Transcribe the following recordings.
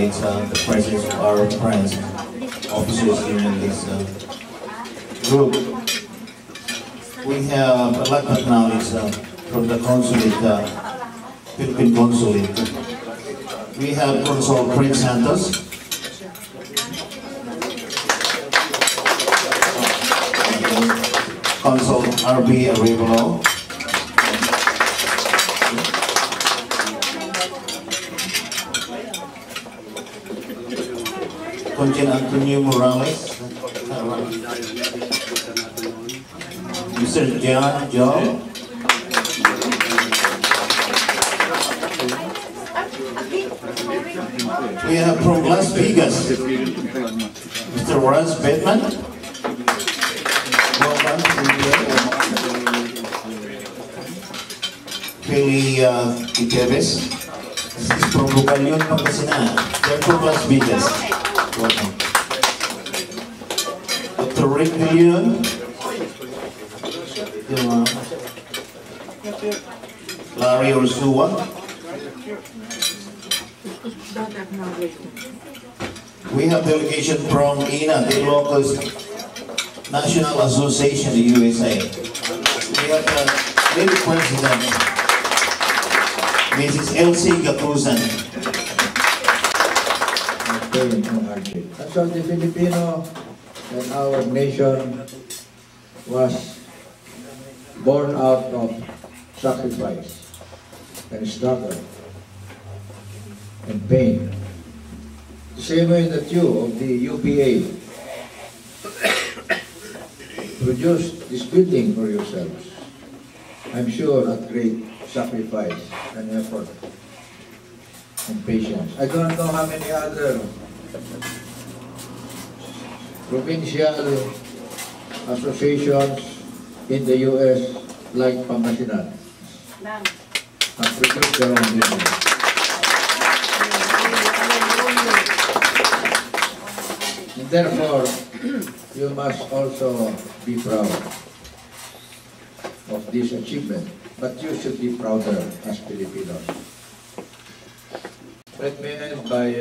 acknowledge the presence of our friends, officers in this group. We have a lot to acknowledge from the consulate, Philippine consulate. We have Consul Craig Santos. Consul R.B. Arevalo. Consul Antonio Morales. Mr. John Joe. We have from Las Vegas, Mr. Raz Bateman. Welcome to Philly Iteves. This is from Bugalion, Pangasinan. They're from Las Vegas. Welcome. Dr. Rick Leon. Larry Ursua. We have delegation from INA, the Ilocos National Association, the USA. We have the lady president, Mrs. Elsie Gatuzan. And so the Filipino and our nation was born out of sacrifice and struggle and pain. The same way that you of the UPA produced this building for yourselves, I'm sure at great sacrifice and effort and patience. I don't know how many other provincial associations in the US like Pangasinan have produced their own building. And therefore, you must also be proud of this achievement, but you should be prouder as Filipinos. Let me end by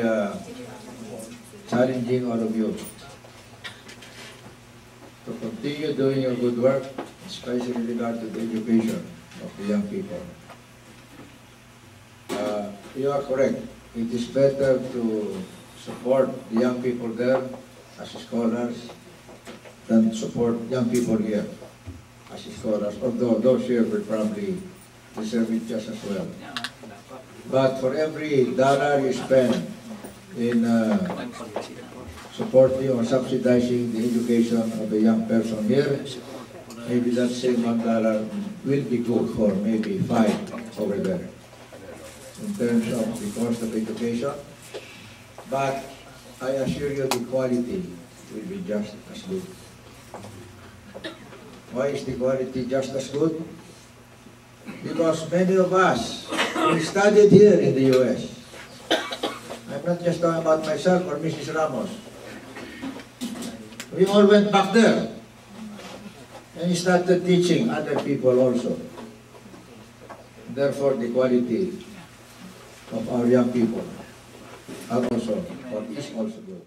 challenging all of you to continue doing your good work, especially in regard to the education of the young people. You are correct. It is better to support the young people there as scholars than support young people here as scholars, although those here will probably deserve it just as well. But for every dollar you spend in supporting or subsidizing the education of a young person here, maybe that same $1 will be good for maybe 5 over there in terms of the cost of education. But I assure you the quality will be just as good. Why is the quality just as good? Because many of us, we studied here in the US. I'm not just talking about myself or Mrs. Ramos. We all went back there and started teaching other people also. Therefore, the quality of our young people are also, or is also good.